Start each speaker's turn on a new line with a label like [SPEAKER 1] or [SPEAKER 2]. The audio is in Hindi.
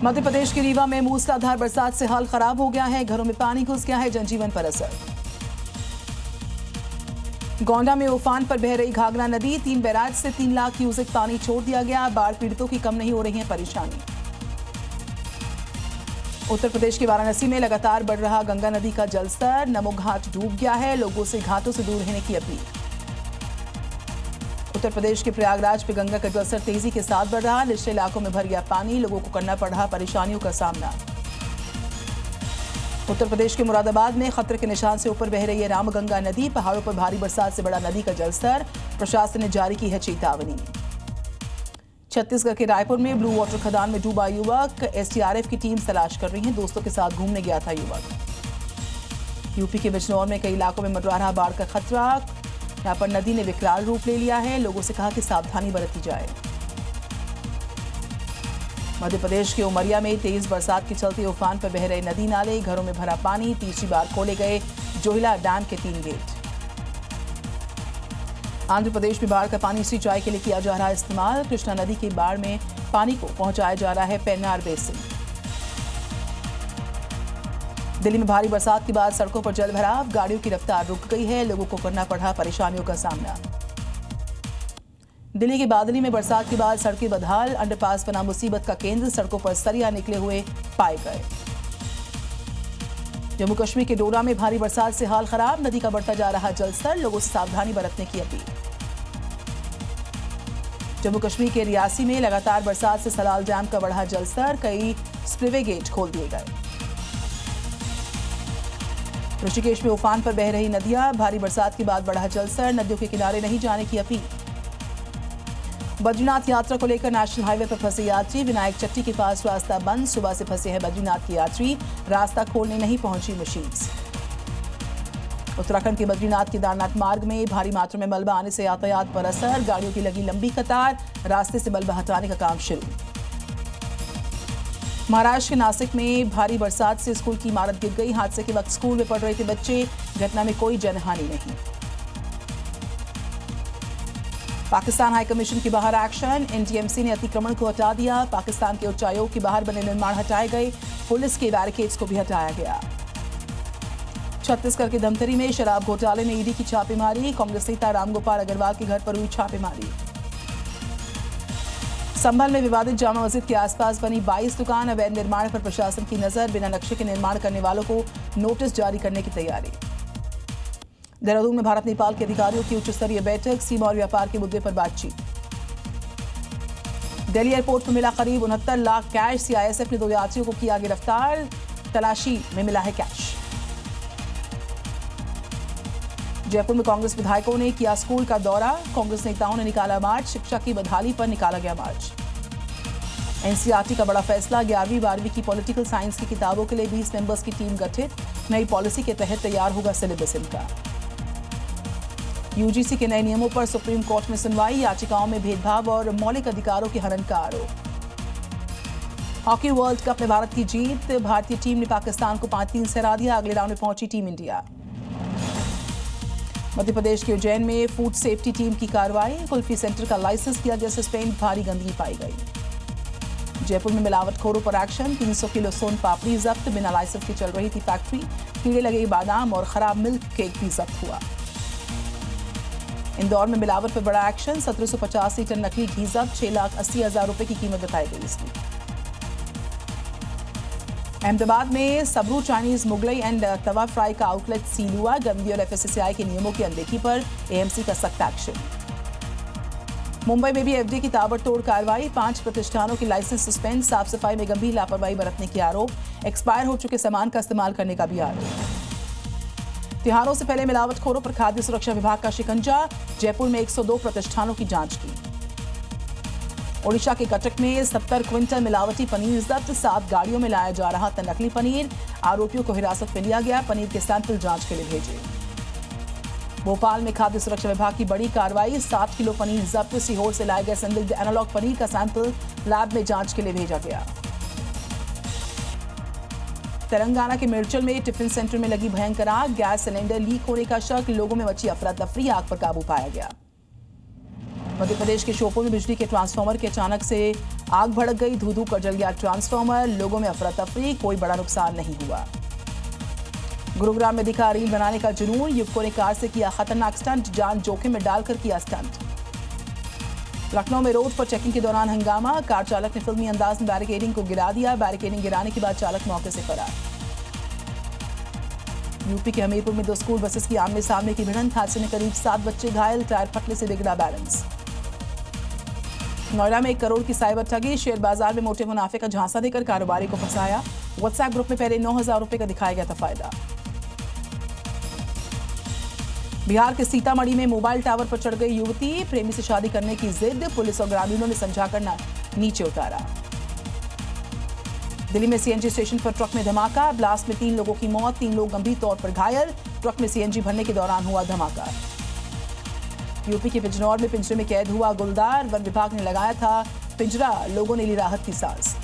[SPEAKER 1] मध्य प्रदेश के रीवा में मूसलाधार बरसात से हाल खराब हो गया है। घरों में पानी घुस गया है, जनजीवन पर असर। गोंडा में उफान पर बह रही घाघरा नदी, 3 बैराज से 3 लाख क्यूसेक पानी छोड़ दिया गया। बाढ़ पीड़ितों की कम नहीं हो रही है परेशानी। उत्तर प्रदेश के वाराणसी में लगातार बढ़ रहा गंगा नदी का जलस्तर, नमो घाट डूब गया है। लोगों से घाटों से दूर रहने की अपील। उत्तर प्रदेश के प्रयागराज में गंगा का जलस्तर तेजी के साथ बढ़ रहा, निचले इलाकों में भर गया पानी, लोगों को करना पड़ रहा परेशानियों का सामना। उत्तर प्रदेश के मुरादाबाद में खतरे के निशान से ऊपर बह रही है रामगंगा नदी, पहाड़ों पर भारी बरसात से बढ़ा नदी का जलस्तर, प्रशासन ने जारी की है चेतावनी। छत्तीसगढ़ के रायपुर में ब्लू वाटर खदान में डूबा युवक, एसडीआरएफ की टीम तलाश कर रही है। दोस्तों के साथ घूमने गया था युवक। यूपी के बिजनौर में कई इलाकों में मंडरा रहा बाढ़ का खतरा, यहां पर नदी ने विकराल रूप ले लिया है। लोगों से कहा कि सावधानी बरती जाए। मध्य प्रदेश के उमरिया में तेज बरसात के चलते उफान पर बह रहे नदी नाले, घरों में भरा पानी, तीसरी बार खोले गए जोहिला डैम के 3 गेट। आंध्र प्रदेश में बाढ़ का पानी सिंचाई के लिए किया जा रहा है इस्तेमाल। कृष्णा नदी के बाढ़ में पानी को पहुंचाया जा रहा है पेन्नार बेसिन। दिल्ली में भारी बरसात के बाद सड़कों पर जल भराव, गाड़ियों की रफ्तार रुक गई है, लोगों को करना पड़ा परेशानियों का सामना। दिल्ली के बादली में बरसात के बाद सड़कें बदहाल, अंडरपास बना मुसीबत का केंद्र, सड़कों पर सरिया निकले हुए पाए गए। जम्मू कश्मीर के डोडा में भारी बरसात से हाल खराब, नदी का बढ़ता जा रहा जलस्तर, लोगों से सावधानी बरतने की अपील। जम्मू कश्मीर के रियासी में लगातार बरसात से सलाल डैम का बढ़ा जलस्तर, कई स्पिलवे गेट खोल दिए गए। ऋषिकेश में उफान पर बह रही नदियां, भारी बरसात के बाद बढ़ा जलस्तर, नदियों के किनारे नहीं जाने की अपील। बद्रीनाथ यात्रा को लेकर नेशनल हाईवे पर फंसे यात्री, विनायक चट्टी के पास रास्ता बंद, सुबह से फंसे हैं बद्रीनाथ के यात्री, रास्ता खोलने नहीं पहुंची मशीन्स। उत्तराखंड के बद्रीनाथ केदारनाथ मार्ग में भारी मात्रा में मलबा आने से यातायात पर असर, गाड़ियों की लगी लंबी कतार, रास्ते से मलबा हटाने का काम शुरू। महाराष्ट्र के नासिक में भारी बरसात से स्कूल की इमारत गिर गई, हादसे के वक्त स्कूल में पढ़ रहे थे बच्चे, घटना में कोई जनहानि नहीं। पाकिस्तान हाई कमीशन के बाहर एक्शन, एनटीएमसी ने अतिक्रमण को हटा दिया, पाकिस्तान के उच्चायोग के बाहर बने निर्माण हटाए गए, पुलिस के बैरिकेड्स को भी हटाया गया। छत्तीसगढ़ के धमतरी में शराब घोटाले में ईडी की छापेमारी, कांग्रेस नेता रामगोपाल अग्रवाल के घर पर हुई छापेमारी। संभल में विवादित जामा मस्जिद के आसपास बनी 22 दुकान, अवैध निर्माण पर प्रशासन की नजर, बिना नक्शे के निर्माण करने वालों को नोटिस जारी करने की तैयारी। देहरादून में भारत नेपाल के अधिकारियों की उच्च स्तरीय बैठक, सीमा और व्यापार के मुद्दे पर बातचीत। दिल्ली एयरपोर्ट पर मिला करीब 69 लाख कैश, सीआईएसएफ ने 2 यात्रियों को किया गिरफ्तार, तलाशी में मिला है कैश। जयपुर में कांग्रेस विधायकों ने किया स्कूल का दौरा, कांग्रेस नेताओं ने निकाला मार्च, शिक्षा की बदहाली पर निकाला गया मार्च। एनसीईआरटी का बड़ा फैसला, 11वीं 12वीं की पॉलिटिकल साइंस की किताबों के लिए 20 मेंबर्स की टीम गठित, नई पॉलिसी के तहत तैयार होगा सिलेबस इनका। यूजीसी के नए नियमों पर सुप्रीम कोर्ट में सुनवाई, याचिकाओं में भेदभाव और मौलिक अधिकारों के हनन का आरोप। हॉकी वर्ल्ड कप में भारत की जीत, भारतीय टीम ने पाकिस्तान को 5-3 से हरा दिया, अगले राउंड में पहुंची टीम इंडिया। मध्य प्रदेश के उज्जैन में फूड सेफ्टी टीम की कार्रवाई, कुल्फी सेंटर का लाइसेंस किया गया सस्पेंड, भारी गंदगी पाई गई। जयपुर में मिलावटखोरों पर एक्शन, 300 किलो सोन पापड़ी जब्त, बिना लाइसेंस की चल रही थी फैक्ट्री, कीड़े लगे बादाम और खराब मिल्क केक भी जब्त हुआ। इंदौर में मिलावट पर बड़ा एक्शन, 1750 लीटर नकली घी जब्त, 6,80,000 रुपए की कीमत बताई गई इसकी। अहमदाबाद में Sabru Chinese Mughlai and tawa fry का आउटलेट सील हुआ, गंदगी और एफएसएसआई के नियमों की अनदेखी पर एएमसी का सख्त एक्शन। मुंबई में भी एफडीए की ताबड़तोड़ कार्रवाई, 5 प्रतिष्ठानों की लाइसेंस सस्पेंड, साफ सफाई में गंभीर लापरवाही बरतने के आरोप, एक्सपायर हो चुके सामान का इस्तेमाल करने का भी आरोप। त्योहारों से पहले मिलावटखोरों पर खाद्य सुरक्षा विभाग का शिकंजा, जयपुर में 102 प्रतिष्ठानों की जांच की। ओडिशा के कटक में 70 क्विंटल मिलावटी पनीर जब्त, 7 गाड़ियों में लाया जा रहा था नकली पनीर, आरोपियों को हिरासत में लिया गया, पनीर के सैंपल जांच के लिए भेजे। भोपाल में खाद्य सुरक्षा विभाग की बड़ी कार्रवाई, 7 किलो पनीर जब्त, सीहोर से लाए गए संदिग्ध एनालॉग पनीर का सैंपल लैब में जांच के लिए भेजा गया। तेलंगाना के मिर्चल में टिफिन सेंटर में लगी भयंकर आग, गैस सिलेंडर लीक होने का शक, लोगों में मची अफरा तफरी, आग पर काबू पाया गया। मध्य प्रदेश के श्योपुर में बिजली के ट्रांसफार्मर के अचानक से आग भड़क गई, धू-धू कर जल गया ट्रांसफार्मर। लोगों में अफरा तफरी, कोई बड़ा नुकसान नहीं हुआ। गुरुग्राम में दिखा रील बनाने का जुनून, युवकों ने कार से किया खतरनाक स्टंट, जान जोखिम में डालकर किया स्टंट। लखनऊ में रोड पर चेकिंग के दौरान हंगामा, कार चालक ने फिल्मी अंदाज में बैरिकेडिंग को गिरा दिया। बैरिकेडिंग गिराने के बाद चालक मौके से फरार। यूपी के हमीरपुर में 2 स्कूल बसेस की आमने सामने की भिड़ंत, हादसे में करीब 7 बच्चे घायल, टायर फटने से बिगड़ा बैलेंस। नोएडा में 1 करोड़ की साइबर ठगी, शेयर बाजार में मोटे मुनाफे का झांसा देकर कारोबारी को फंसाया। व्हाट्सएप ग्रुप में पहले 9,000 रुपए का दिखाया गया था फायदा। बिहार के सीतामढ़ी में मोबाइल टावर पर चढ़ गई युवती, प्रेमी से शादी करने की जिद, पुलिस और ग्रामीणों ने समझाकर नीचे उतारा। दिल्ली में सीएनजी स्टेशन पर ट्रक में धमाका, ब्लास्ट में 3 लोगों की मौत, 3 लोग गंभीर तौर पर घायल। ट्रक में सीएनजी भरने के दौरान हुआ धमाका। यूपी के बिजनौर में पिंजरे में कैद हुआ गुलदार, वन विभाग ने लगाया था पिंजरा, लोगों ने ली राहत की सांस।